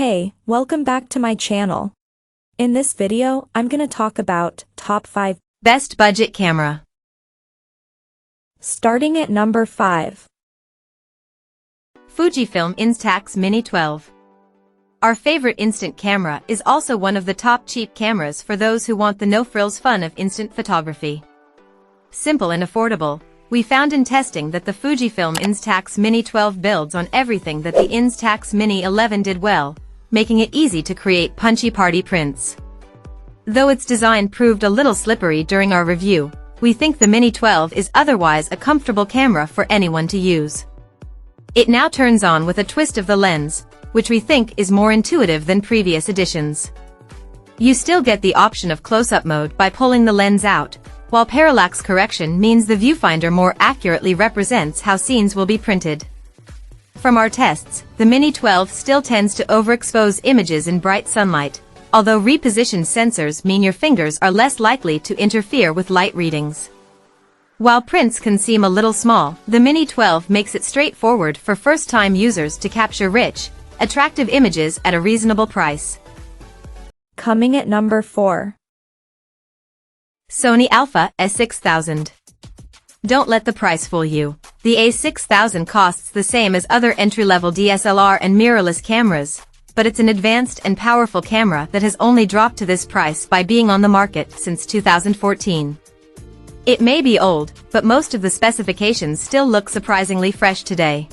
Hey, welcome back to my channel. In this video, I'm gonna talk about top 5 best budget camera. Starting at number 5. Fujifilm Instax Mini 12. Our favorite instant camera is also one of the top cheap cameras for those who want the no-frills fun of instant photography. Simple and affordable, we found in testing that the Fujifilm Instax Mini 12 builds on everything that the Instax Mini 11 did well, making it easy to create punchy party prints. Though its design proved a little slippery during our review, we think the Mini 12 is otherwise a comfortable camera for anyone to use. It now turns on with a twist of the lens, which we think is more intuitive than previous editions. You still get the option of close-up mode by pulling the lens out, while parallax correction means the viewfinder more accurately represents how scenes will be printed. From our tests, the Mini 12 still tends to overexpose images in bright sunlight, although repositioned sensors mean your fingers are less likely to interfere with light readings. While prints can seem a little small, the Mini 12 makes it straightforward for first-time users to capture rich, attractive images at a reasonable price. Coming at number 4. Sony Alpha A6000. Don't let the price fool you. The A6000 costs the same as other entry-level DSLR and mirrorless cameras, but it's an advanced and powerful camera that has only dropped to this price by being on the market since 2014. It may be old, but most of the specifications still look surprisingly fresh today.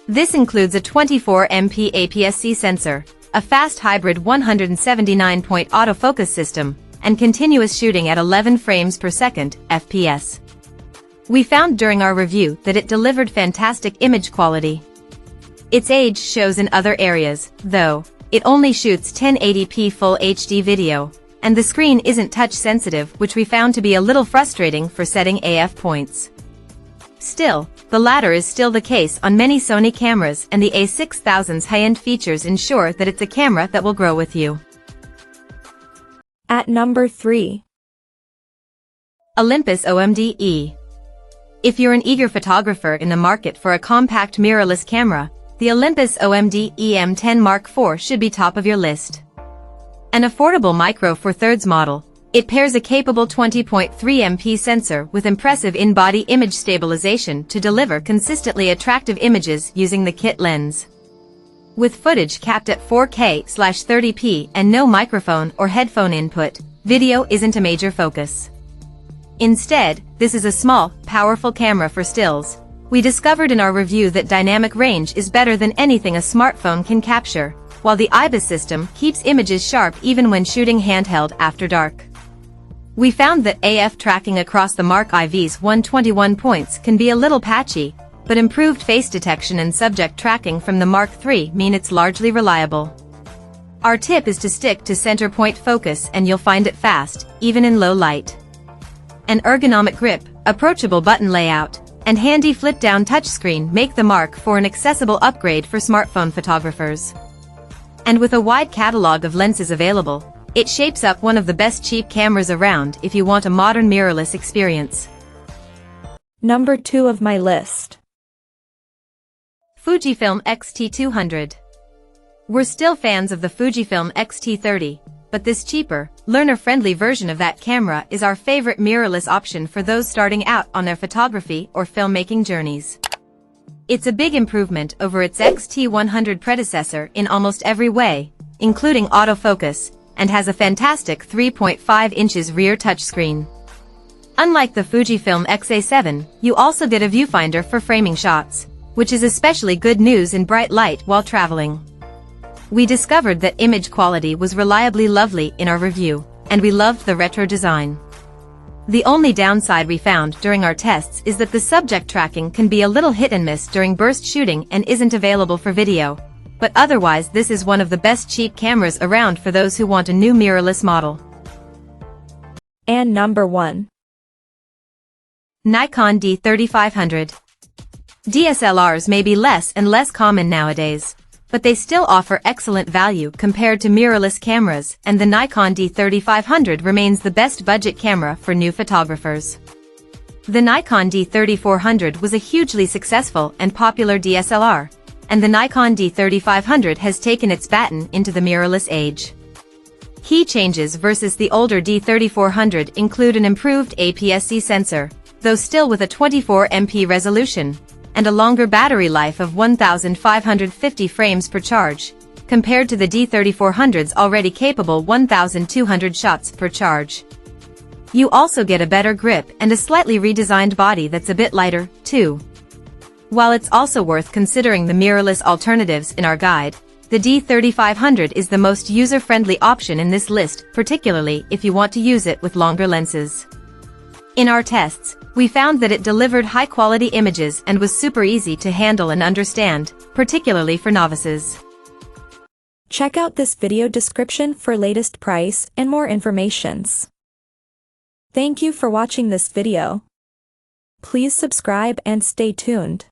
This includes a 24MP APS-C sensor, a fast hybrid 179-point autofocus system, and continuous shooting at 11 frames per second, FPS. We found during our review that it delivered fantastic image quality. Its age shows in other areas, though. It only shoots 1080p Full HD video, and the screen isn't touch sensitive, which we found to be a little frustrating for setting AF points. Still, the latter is still the case on many Sony cameras, and the A6000's high-end features ensure that it's a camera that will grow with you. At number 3. Olympus OMD-E. If you're an eager photographer in the market for a compact mirrorless camera, the Olympus OMD-E M10 Mark IV should be top of your list. An affordable Micro Four Thirds model, it pairs a capable 20.3MP sensor with impressive in-body image stabilization to deliver consistently attractive images using the kit lens. With footage capped at 4K/30p and no microphone or headphone input, video isn't a major focus. Instead, this is a small, powerful camera for stills. We discovered in our review that dynamic range is better than anything a smartphone can capture, while the IBIS system keeps images sharp even when shooting handheld after dark. We found that AF tracking across the Mark IV's 121 points can be a little patchy, but improved face detection and subject tracking from the Mark III mean it's largely reliable. Our tip is to stick to center point focus and you'll find it fast, even in low light. An ergonomic grip, approachable button layout, and handy flip-down touchscreen make the Mark IV an accessible upgrade for smartphone photographers. And with a wide catalog of lenses available, it shapes up one of the best cheap cameras around if you want a modern mirrorless experience. Number 2 of my list. Fujifilm X-T200. We're still fans of the Fujifilm X-T30, but this cheaper, learner-friendly version of that camera is our favorite mirrorless option for those starting out on their photography or filmmaking journeys. It's a big improvement over its X-T100 predecessor in almost every way, including autofocus, and has a fantastic 3.5 inches rear touchscreen. Unlike the Fujifilm X-A7, you also get a viewfinder for framing shots, which is especially good news in bright light while traveling. We discovered that image quality was reliably lovely in our review, and we loved the retro design. The only downside we found during our tests is that the subject tracking can be a little hit and miss during burst shooting and isn't available for video, but otherwise this is one of the best cheap cameras around for those who want a new mirrorless model. And number 1. Nikon D3500. DSLRs may be less and less common nowadays, but they still offer excellent value compared to mirrorless cameras, and the Nikon D3500 remains the best budget camera for new photographers. The Nikon D3400 was a hugely successful and popular DSLR, and the Nikon D3500 has taken its baton into the mirrorless age. Key changes versus the older D3400 include an improved APS-C sensor, though still with a 24MP resolution, and a longer battery life of 1,550 frames per charge, compared to the D3400's already capable 1,200 shots per charge. You also get a better grip and a slightly redesigned body that's a bit lighter, too. While it's also worth considering the mirrorless alternatives in our guide, the D3500 is the most user-friendly option in this list, particularly if you want to use it with longer lenses. In our tests, we found that it delivered high-quality images and was super easy to handle and understand, particularly for novices. Check out this video description for latest price and more informations. Thank you for watching this video. Please subscribe and stay tuned.